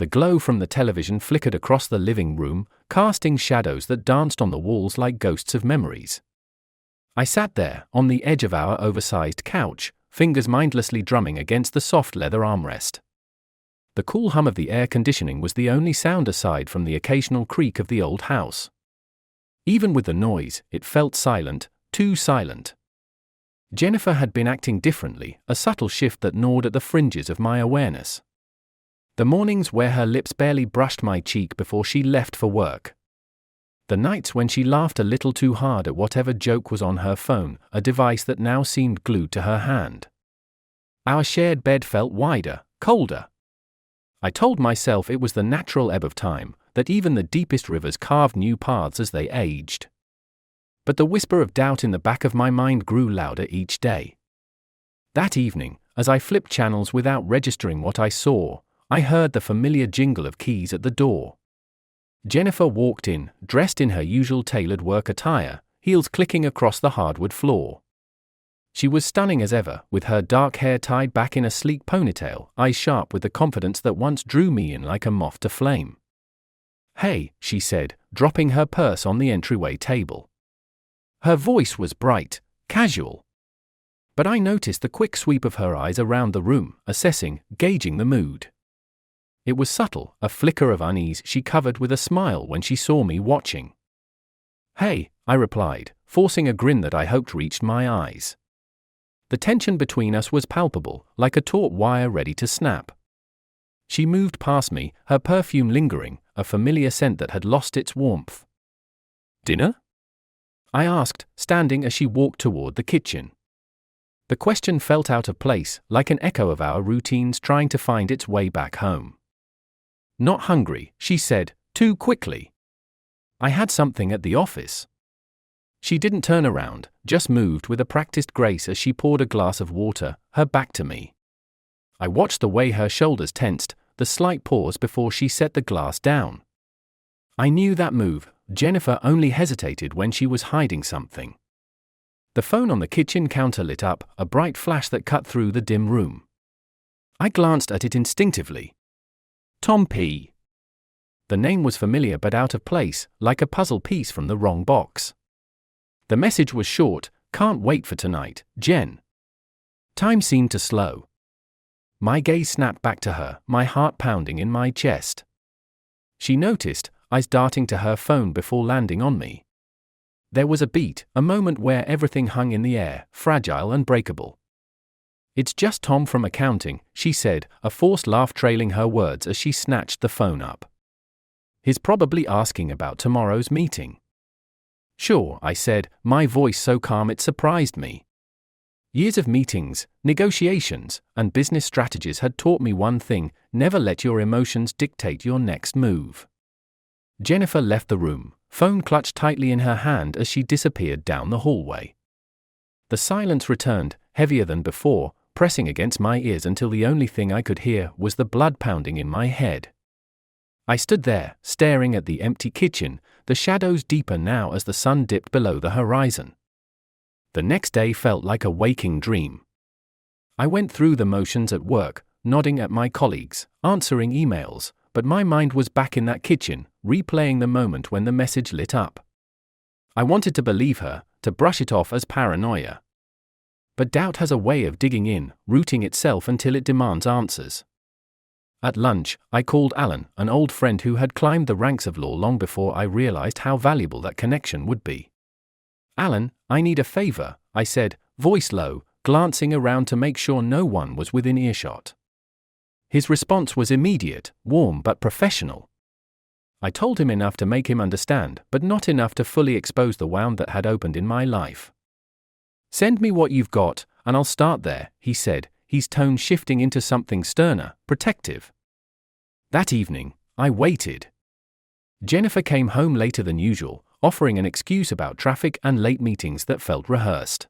The glow from the television flickered across the living room, casting shadows that danced on the walls like ghosts of memories. I sat there, on the edge of our oversized couch, fingers mindlessly drumming against the soft leather armrest. The cool hum of the air conditioning was the only sound aside from the occasional creak of the old house. Even with the noise, it felt silent, too silent. Jennifer had been acting differently, a subtle shift that gnawed at the fringes of my awareness. The mornings where her lips barely brushed my cheek before she left for work. The nights when she laughed a little too hard at whatever joke was on her phone, a device that now seemed glued to her hand. Our shared bed felt wider, colder. I told myself it was the natural ebb of time, that even the deepest rivers carved new paths as they aged. But the whisper of doubt in the back of my mind grew louder each day. That evening, as I flipped channels without registering what I saw, I heard the familiar jingle of keys at the door. Jennifer walked in, dressed in her usual tailored work attire, heels clicking across the hardwood floor. She was stunning as ever, with her dark hair tied back in a sleek ponytail, eyes sharp with the confidence that once drew me in like a moth to flame. "Hey," she said, dropping her purse on the entryway table. Her voice was bright, casual. But I noticed the quick sweep of her eyes around the room, assessing, gauging the mood. It was subtle, a flicker of unease she covered with a smile when she saw me watching. "Hey," I replied, forcing a grin that I hoped reached my eyes. The tension between us was palpable, like a taut wire ready to snap. She moved past me, her perfume lingering, a familiar scent that had lost its warmth. "Dinner?" I asked, standing as she walked toward the kitchen. The question felt out of place, like an echo of our routines trying to find its way back home. "Not hungry," she said, too quickly. "I had something at the office." She didn't turn around, just moved with a practiced grace as she poured a glass of water, her back to me. I watched the way her shoulders tensed, the slight pause before she set the glass down. I knew that move. Jennifer only hesitated when she was hiding something. The phone on the kitchen counter lit up, a bright flash that cut through the dim room. I glanced at it instinctively. Tom P. The name was familiar but out of place, like a puzzle piece from the wrong box. The message was short: "Can't wait for tonight, Jen." Time seemed to slow. My gaze snapped back to her, my heart pounding in my chest. She noticed, eyes darting to her phone before landing on me. There was a beat, a moment where everything hung in the air, fragile and breakable. "It's just Tom from accounting," she said, a forced laugh trailing her words as she snatched the phone up. "He's probably asking about tomorrow's meeting." "Sure," I said, my voice so calm it surprised me. Years of meetings, negotiations, and business strategies had taught me one thing: never let your emotions dictate your next move. Jennifer left the room, phone clutched tightly in her hand as she disappeared down the hallway. The silence returned, heavier than before, pressing against my ears until the only thing I could hear was the blood pounding in my head. I stood there, staring at the empty kitchen, the shadows deeper now as the sun dipped below the horizon. The next day felt like a waking dream. I went through the motions at work, nodding at my colleagues, answering emails, but my mind was back in that kitchen, replaying the moment when the message lit up. I wanted to believe her, to brush it off as paranoia. But doubt has a way of digging in, rooting itself until it demands answers. At lunch, I called Alan, an old friend who had climbed the ranks of law long before I realized how valuable that connection would be. "Alan, I need a favor," I said, voice low, glancing around to make sure no one was within earshot. His response was immediate, warm but professional. I told him enough to make him understand, but not enough to fully expose the wound that had opened in my life. "Send me what you've got, and I'll start there," he said, his tone shifting into something sterner, protective. That evening, I waited. Jennifer came home later than usual, offering an excuse about traffic and late meetings that felt rehearsed.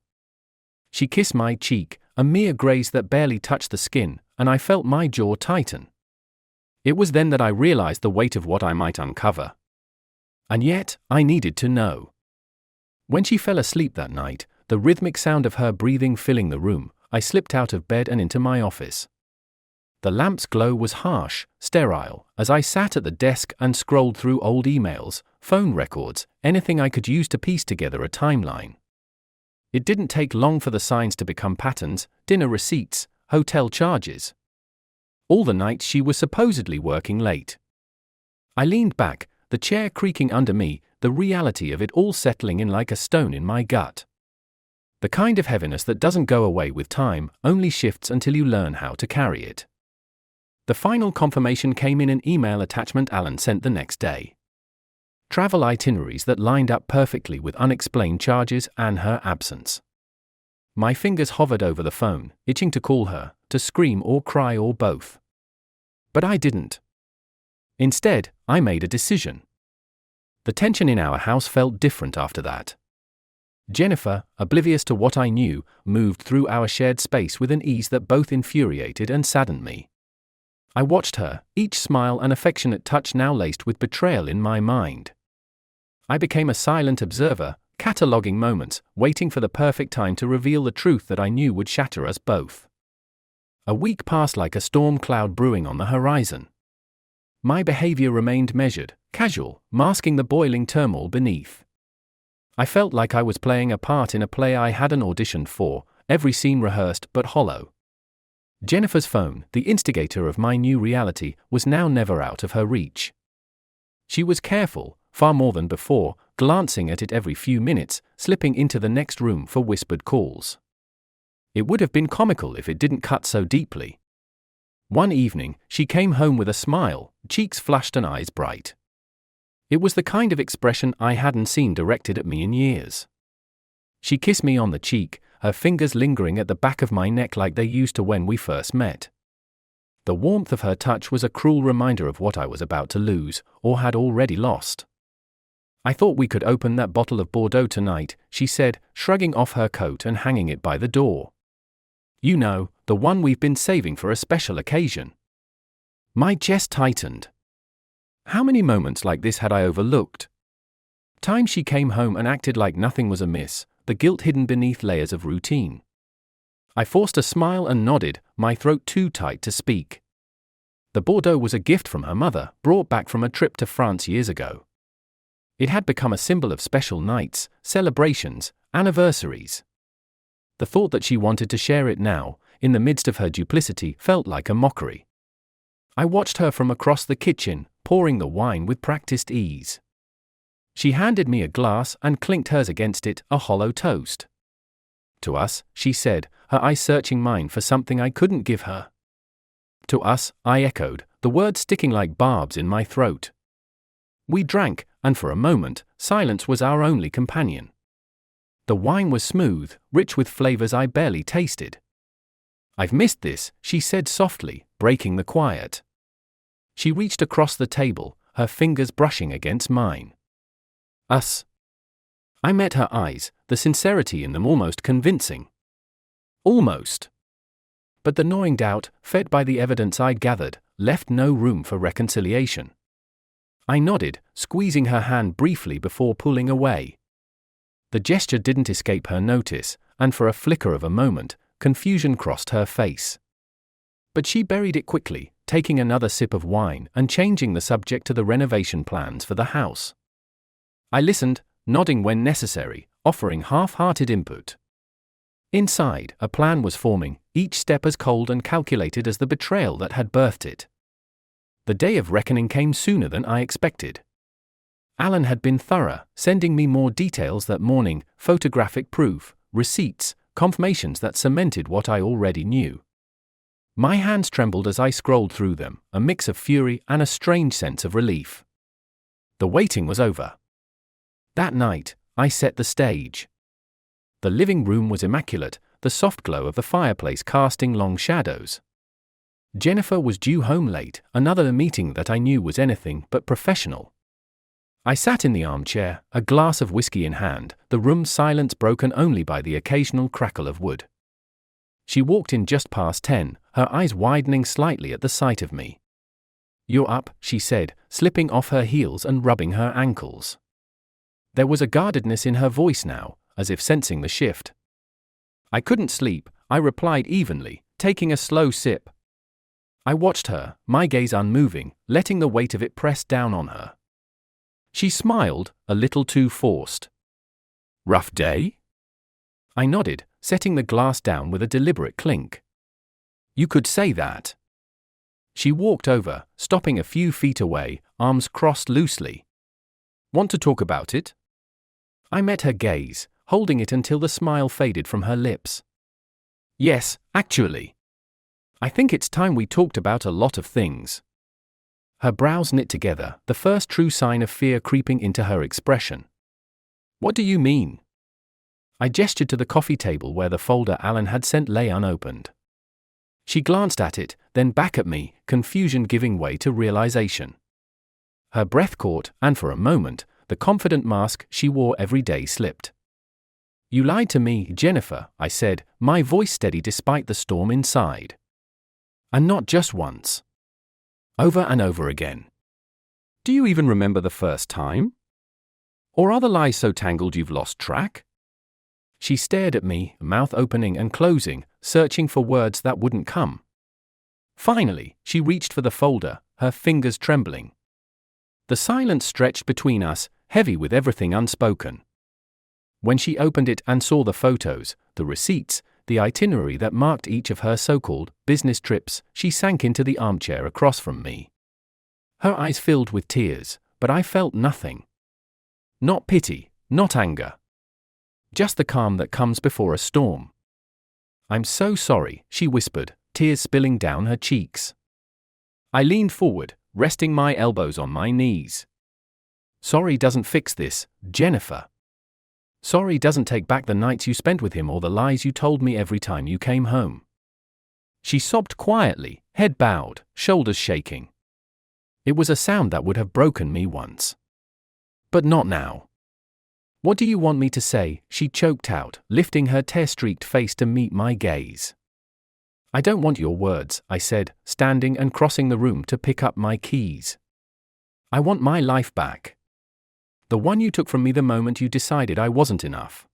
She kissed my cheek, a mere graze that barely touched the skin, and I felt my jaw tighten. It was then that I realized the weight of what I might uncover. And yet, I needed to know. When she fell asleep that night, the rhythmic sound of her breathing filling the room, I slipped out of bed and into my office. The lamp's glow was harsh, sterile, as I sat at the desk and scrolled through old emails, phone records, anything I could use to piece together a timeline. It didn't take long for the signs to become patterns: dinner receipts, hotel charges. All the nights she was supposedly working late. I leaned back, the chair creaking under me, the reality of it all settling in like a stone in my gut. The kind of heaviness that doesn't go away with time, only shifts until you learn how to carry it. The final confirmation came in an email attachment Alan sent the next day. Travel itineraries that lined up perfectly with unexplained charges and her absence. My fingers hovered over the phone, itching to call her, to scream or cry or both. But I didn't. Instead, I made a decision. The tension in our house felt different after that. Jennifer, oblivious to what I knew, moved through our shared space with an ease that both infuriated and saddened me. I watched her, each smile and affectionate touch now laced with betrayal in my mind. I became a silent observer, cataloguing moments, waiting for the perfect time to reveal the truth that I knew would shatter us both. A week passed like a storm cloud brewing on the horizon. My behavior remained measured, casual, masking the boiling turmoil beneath. I felt like I was playing a part in a play I hadn't auditioned for, every scene rehearsed but hollow. Jennifer's phone, the instigator of my new reality, was now never out of her reach. She was careful, far more than before, glancing at it every few minutes, slipping into the next room for whispered calls. It would have been comical if it didn't cut so deeply. One evening, she came home with a smile, cheeks flushed and eyes bright. It was the kind of expression I hadn't seen directed at me in years. She kissed me on the cheek, her fingers lingering at the back of my neck like they used to when we first met. The warmth of her touch was a cruel reminder of what I was about to lose, or had already lost. "I thought we could open that bottle of Bordeaux tonight," she said, shrugging off her coat and hanging it by the door. "You know, the one we've been saving for a special occasion." My chest tightened. How many moments like this had I overlooked? Times she came home and acted like nothing was amiss, the guilt hidden beneath layers of routine. I forced a smile and nodded, my throat too tight to speak. The Bordeaux was a gift from her mother, brought back from a trip to France years ago. It had become a symbol of special nights, celebrations, anniversaries. The thought that she wanted to share it now, in the midst of her duplicity, felt like a mockery. I watched her from across the kitchen, pouring the wine with practiced ease. She handed me a glass and clinked hers against it, a hollow toast. "To us," she said, her eyes searching mine for something I couldn't give her. "To us," I echoed, the words sticking like barbs in my throat. We drank, and for a moment, silence was our only companion. The wine was smooth, rich with flavors I barely tasted. "I've missed this," she said softly, breaking the quiet. She reached across the table, her fingers brushing against mine. "Us." I met her eyes, the sincerity in them almost convincing. Almost. But the gnawing doubt, fed by the evidence I'd gathered, left no room for reconciliation. I nodded, squeezing her hand briefly before pulling away. The gesture didn't escape her notice, and for a flicker of a moment, confusion crossed her face. But she buried it quickly, taking another sip of wine and changing the subject to the renovation plans for the house. I listened, nodding when necessary, offering half-hearted input. Inside, a plan was forming, each step as cold and calculated as the betrayal that had birthed it. The day of reckoning came sooner than I expected. Alan had been thorough, sending me more details that morning, photographic proof, receipts, confirmations that cemented what I already knew. My hands trembled as I scrolled through them, a mix of fury and a strange sense of relief. The waiting was over. That night, I set the stage. The living room was immaculate, the soft glow of the fireplace casting long shadows. Jennifer was due home late, another meeting that I knew was anything but professional. I sat in the armchair, a glass of whiskey in hand, the room's silence broken only by the occasional crackle of wood. She walked in just past 10, her eyes widening slightly at the sight of me. "You're up," she said, slipping off her heels and rubbing her ankles. There was a guardedness in her voice now, as if sensing the shift. "I couldn't sleep," I replied evenly, taking a slow sip. I watched her, my gaze unmoving, letting the weight of it press down on her. She smiled, a little too forced. Rough day? I nodded, setting the glass down with a deliberate clink. You could say that. She walked over, stopping a few feet away, arms crossed loosely. Want to talk about it? I met her gaze, holding it until the smile faded from her lips. Yes, actually. I think it's time we talked about a lot of things. Her brows knit together, the first true sign of fear creeping into her expression. What do you mean? I gestured to the coffee table where the folder Alan had sent lay unopened. She glanced at it, then back at me, confusion giving way to realization. Her breath caught, and for a moment, the confident mask she wore every day slipped. You lied to me, Jennifer, I said, my voice steady despite the storm inside. And not just once. Over and over again. Do you even remember the first time? Or are the lies so tangled you've lost track? She stared at me, mouth opening and closing, searching for words that wouldn't come. Finally, she reached for the folder, her fingers trembling. The silence stretched between us, heavy with everything unspoken. When she opened it and saw the photos, the receipts, the itinerary that marked each of her so-called business trips, she sank into the armchair across from me. Her eyes filled with tears, but I felt nothing. Not pity, not anger. Just the calm that comes before a storm. I'm so sorry, she whispered, tears spilling down her cheeks. I leaned forward, resting my elbows on my knees. Sorry doesn't fix this, Jennifer. Sorry doesn't take back the nights you spent with him or the lies you told me every time you came home. She sobbed quietly, head bowed, shoulders shaking. It was a sound that would have broken me once. But not now. What do you want me to say? She choked out, lifting her tear-streaked face to meet my gaze. I don't want your words, I said, standing and crossing the room to pick up my keys. I want my life back. The one you took from me the moment you decided I wasn't enough.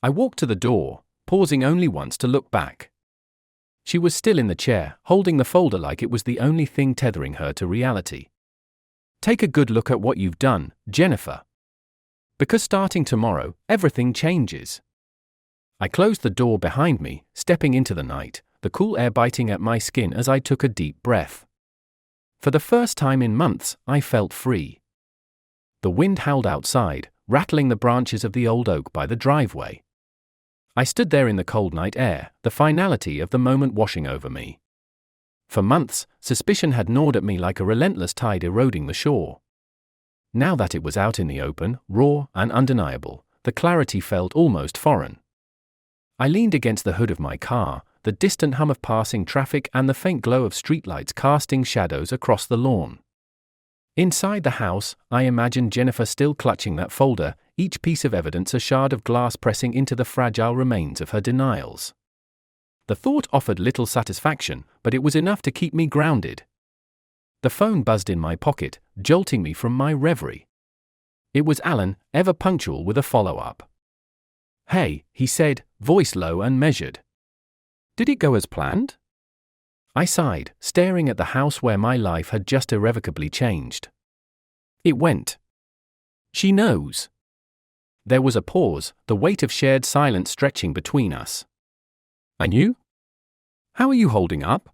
I walked to the door, pausing only once to look back. She was still in the chair, holding the folder like it was the only thing tethering her to reality. Take a good look at what you've done, Jennifer. Because starting tomorrow, everything changes. I closed the door behind me, stepping into the night, the cool air biting at my skin as I took a deep breath. For the first time in months, I felt free. The wind howled outside, rattling the branches of the old oak by the driveway. I stood there in the cold night air, the finality of the moment washing over me. For months, suspicion had gnawed at me like a relentless tide eroding the shore. Now that it was out in the open, raw and undeniable, the clarity felt almost foreign. I leaned against the hood of my car, the distant hum of passing traffic and the faint glow of streetlights casting shadows across the lawn. Inside the house, I imagined Jennifer still clutching that folder, each piece of evidence a shard of glass pressing into the fragile remains of her denials. The thought offered little satisfaction, but it was enough to keep me grounded. The phone buzzed in my pocket, jolting me from my reverie. It was Alan, ever punctual with a follow-up. Hey, he said, voice low and measured. Did it go as planned? I sighed, staring at the house where my life had just irrevocably changed. It went. She knows. There was a pause, the weight of shared silence stretching between us. And you? How are you holding up?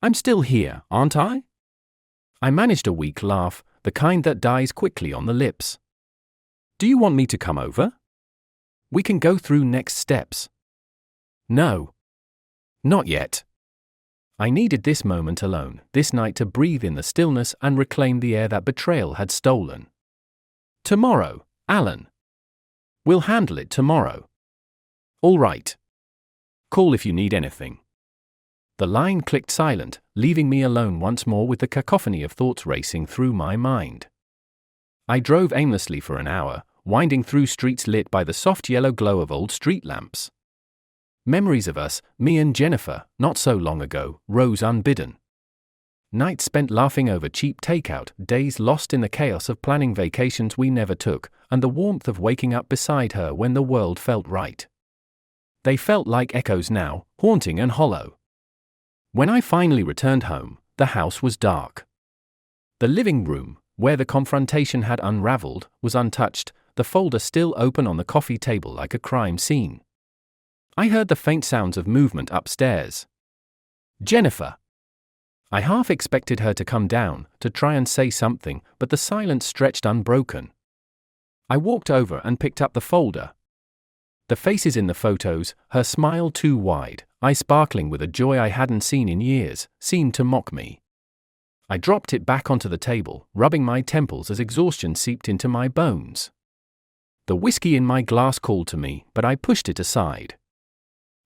I'm still here, aren't I? I managed a weak laugh, the kind that dies quickly on the lips. Do you want me to come over? We can go through next steps. No. Not yet. I needed this moment alone, this night to breathe in the stillness and reclaim the air that betrayal had stolen. Tomorrow, Alan. We'll handle it tomorrow. All right. Call if you need anything. The line clicked silent, leaving me alone once more with the cacophony of thoughts racing through my mind. I drove aimlessly for an hour, winding through streets lit by the soft yellow glow of old street lamps. Memories of us, me and Jennifer, not so long ago, rose unbidden. Nights spent laughing over cheap takeout, days lost in the chaos of planning vacations we never took, and the warmth of waking up beside her when the world felt right. They felt like echoes now, haunting and hollow. When I finally returned home, the house was dark. The living room, where the confrontation had unraveled, was untouched, the folder still open on the coffee table like a crime scene. I heard the faint sounds of movement upstairs. Jennifer! I half expected her to come down, to try and say something, but the silence stretched unbroken. I walked over and picked up the folder. The faces in the photos, her smile too wide, eyes sparkling with a joy I hadn't seen in years, seemed to mock me. I dropped it back onto the table, rubbing my temples as exhaustion seeped into my bones. The whiskey in my glass called to me, but I pushed it aside.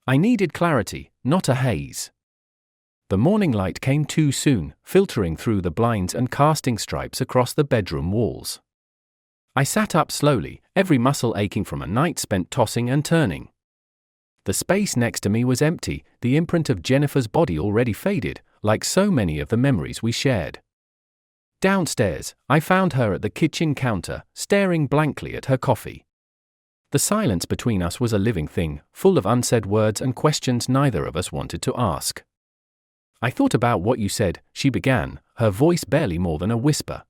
I needed clarity, not a haze. The morning light came too soon, filtering through the blinds and casting stripes across the bedroom walls. I sat up slowly, every muscle aching from a night spent tossing and turning. The space next to me was empty, the imprint of Jennifer's body already faded, like so many of the memories we shared. Downstairs, I found her at the kitchen counter, staring blankly at her coffee. The silence between us was a living thing, full of unsaid words and questions neither of us wanted to ask. I thought about what you said, she began, her voice barely more than a whisper.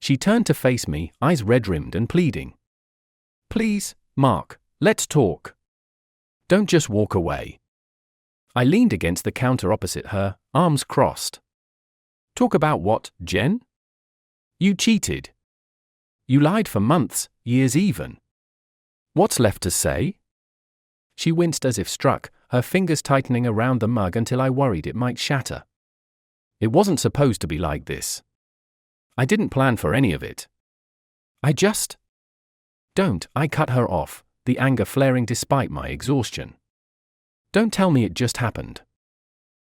She turned to face me, eyes red-rimmed and pleading. Please, Mark, let's talk. Don't just walk away. I leaned against the counter opposite her, arms crossed. Talk about what, Jen? You cheated. You lied for months, years even. What's left to say? She winced as if struck, her fingers tightening around the mug until I worried it might shatter. It wasn't supposed to be like this. I didn't plan for any of it. Don't, I cut her off, the anger flaring despite my exhaustion. Don't tell me it just happened.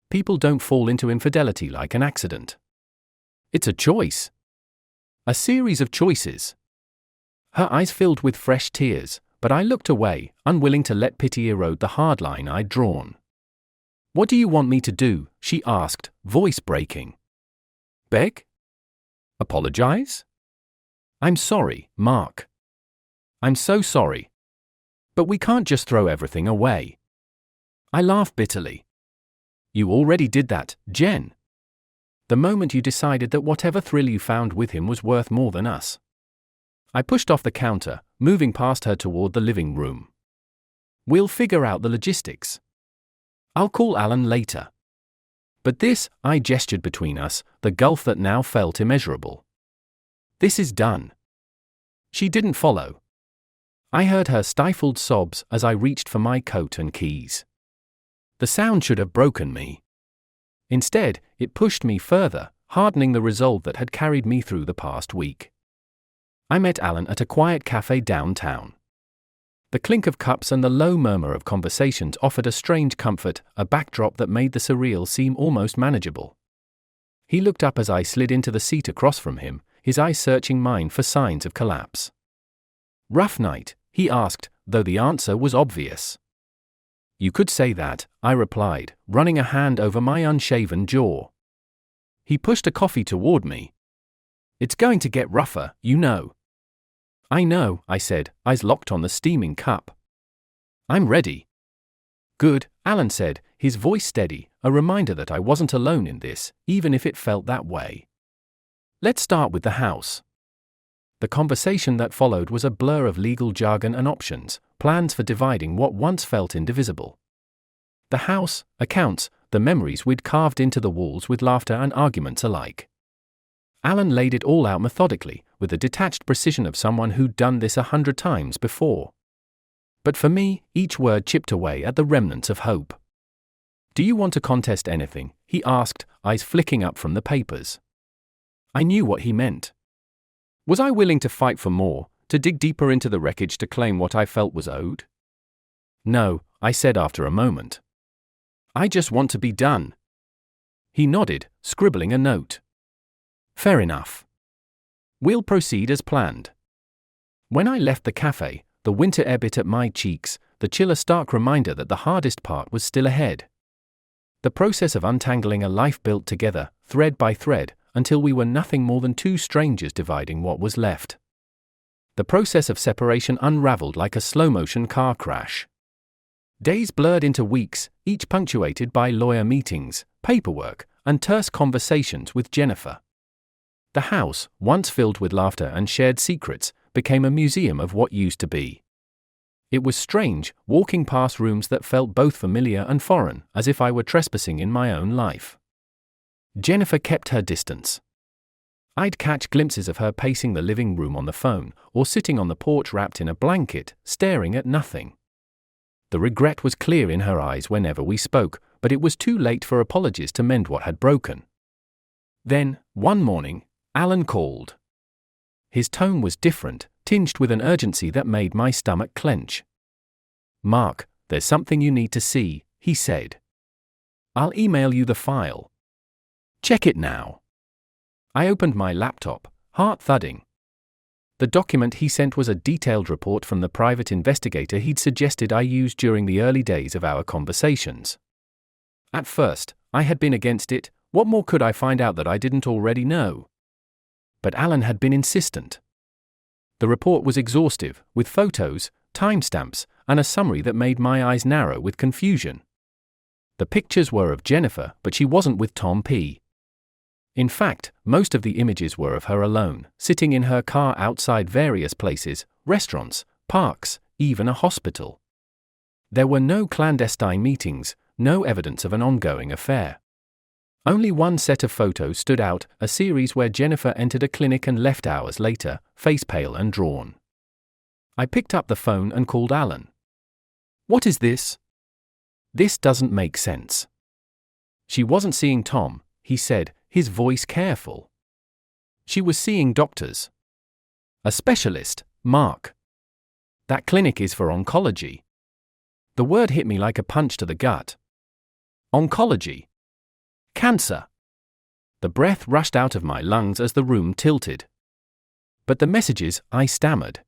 People don't fall into infidelity like an accident. It's a choice. A series of choices. Her eyes filled with fresh tears, but I looked away, unwilling to let pity erode the hard line I'd drawn. What do you want me to do? She asked, voice breaking. Beg? Apologize? I'm sorry, Mark. I'm so sorry. But we can't just throw everything away. I laughed bitterly. You already did that, Jen. The moment you decided that whatever thrill you found with him was worth more than us. I pushed off the counter, moving past her toward the living room. We'll figure out the logistics. I'll call Alan later. But this, I gestured between us, the gulf that now felt immeasurable. This is done. She didn't follow. I heard her stifled sobs as I reached for my coat and keys. The sound should have broken me. Instead, it pushed me further, hardening the resolve that had carried me through the past week. I met Alan at a quiet cafe downtown. The clink of cups and the low murmur of conversations offered a strange comfort, a backdrop that made the surreal seem almost manageable. He looked up as I slid into the seat across from him, his eyes searching mine for signs of collapse. Rough night, he asked, though the answer was obvious. You could say that, I replied, running a hand over my unshaven jaw. He pushed a coffee toward me. It's going to get rougher, you know. I know, I said, eyes locked on the steaming cup. I'm ready. Good, Alan said, his voice steady, a reminder that I wasn't alone in this, even if it felt that way. Let's start with the house. The conversation that followed was a blur of legal jargon and options, plans for dividing what once felt indivisible. The house, accounts, the memories we'd carved into the walls with laughter and arguments alike. Alan laid it all out methodically, with the detached precision of someone who'd done this 100 times before. But for me, each word chipped away at the remnants of hope. Do you want to contest anything? He asked, eyes flicking up from the papers. I knew what he meant. Was I willing to fight for more, to dig deeper into the wreckage to claim what I felt was owed? No, I said after a moment. I just want to be done. He nodded, scribbling a note. Fair enough. We'll proceed as planned. When I left the cafe, the winter air bit at my cheeks, the chill a stark reminder that the hardest part was still ahead. The process of untangling a life built together, thread by thread, until we were nothing more than two strangers dividing what was left. The process of separation unraveled like a slow-motion car crash. Days blurred into weeks, each punctuated by lawyer meetings, paperwork, and terse conversations with Jennifer. The house, once filled with laughter and shared secrets, became a museum of what used to be. It was strange, walking past rooms that felt both familiar and foreign, as if I were trespassing in my own life. Jennifer kept her distance. I'd catch glimpses of her pacing the living room on the phone, or sitting on the porch wrapped in a blanket, staring at nothing. The regret was clear in her eyes whenever we spoke, but it was too late for apologies to mend what had broken. Then, one morning, Alan called. His tone was different, tinged with an urgency that made my stomach clench. "Mark, there's something you need to see," he said. "I'll email you the file. Check it now." I opened my laptop, heart thudding. The document he sent was a detailed report from the private investigator he'd suggested I use during the early days of our conversations. At first, I had been against it. What more could I find out that I didn't already know? But Alan had been insistent. The report was exhaustive, with photos, timestamps, and a summary that made my eyes narrow with confusion. The pictures were of Jennifer, but she wasn't with Tom P. In fact, most of the images were of her alone, sitting in her car outside various places, restaurants, parks, even a hospital. There were no clandestine meetings, no evidence of an ongoing affair. Only one set of photos stood out, a series where Jennifer entered a clinic and left hours later, face pale and drawn. I picked up the phone and called Alan. "What is this? This doesn't make sense." "She wasn't seeing Tom," he said, his voice careful. "She was seeing doctors. A specialist, Mark. That clinic is for oncology." The word hit me like a punch to the gut. Oncology. Cancer. The breath rushed out of my lungs as the room tilted. "But the messages," I stammered.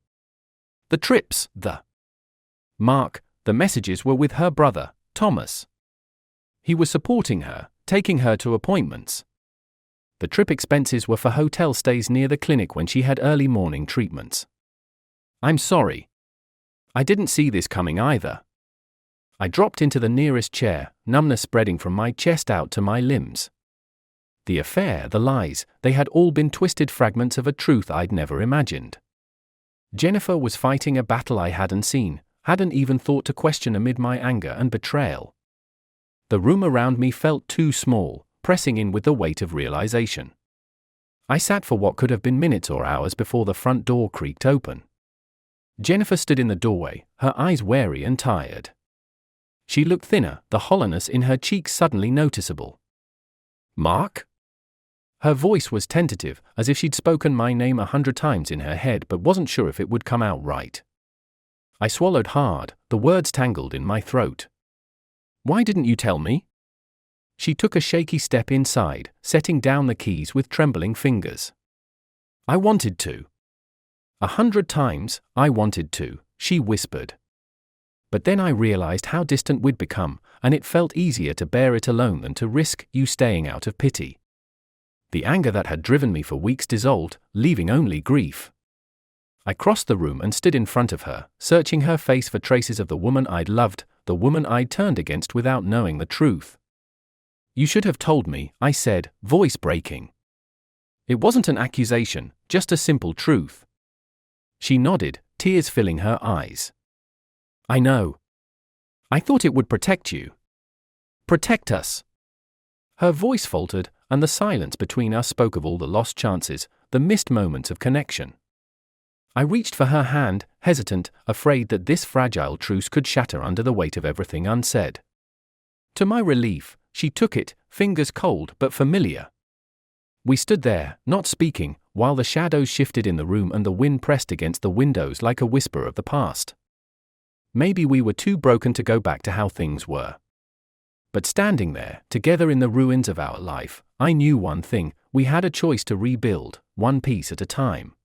"The trips, Mark, the messages were with her brother, Thomas. He was supporting her, taking her to appointments. The trip expenses were for hotel stays near the clinic when she had early morning treatments." "I'm sorry. I didn't see this coming either." I dropped into the nearest chair, numbness spreading from my chest out to my limbs. The affair, the lies, they had all been twisted fragments of a truth I'd never imagined. Jennifer was fighting a battle I hadn't seen, hadn't even thought to question amid my anger and betrayal. The room around me felt too small, pressing in with the weight of realization. I sat for what could have been minutes or hours before the front door creaked open. Jennifer stood in the doorway, her eyes wary and tired. She looked thinner, the hollowness in her cheeks suddenly noticeable. "Mark?" Her voice was tentative, as if she'd spoken my name 100 times in her head but wasn't sure if it would come out right. I swallowed hard, the words tangled in my throat. "Why didn't you tell me?" She took a shaky step inside, setting down the keys with trembling fingers. "I wanted to. 100 times, I wanted to," she whispered. But then I realized how distant we'd become, and it felt easier to bear it alone than to risk you staying out of pity. The anger that had driven me for weeks dissolved, leaving only grief. I crossed the room and stood in front of her, searching her face for traces of the woman I'd loved, the woman I'd turned against without knowing the truth. "You should have told me," I said, voice breaking. "It wasn't an accusation, just a simple truth." She nodded, tears filling her eyes. "I know. I thought it would protect you. Protect us." Her voice faltered, and the silence between us spoke of all the lost chances, the missed moments of connection. I reached for her hand, hesitant, afraid that this fragile truce could shatter under the weight of everything unsaid. To my relief, she took it, fingers cold but familiar. We stood there, not speaking, while the shadows shifted in the room and the wind pressed against the windows like a whisper of the past. Maybe we were too broken to go back to how things were. But standing there, together in the ruins of our life, I knew one thing: we had a choice to rebuild, one piece at a time.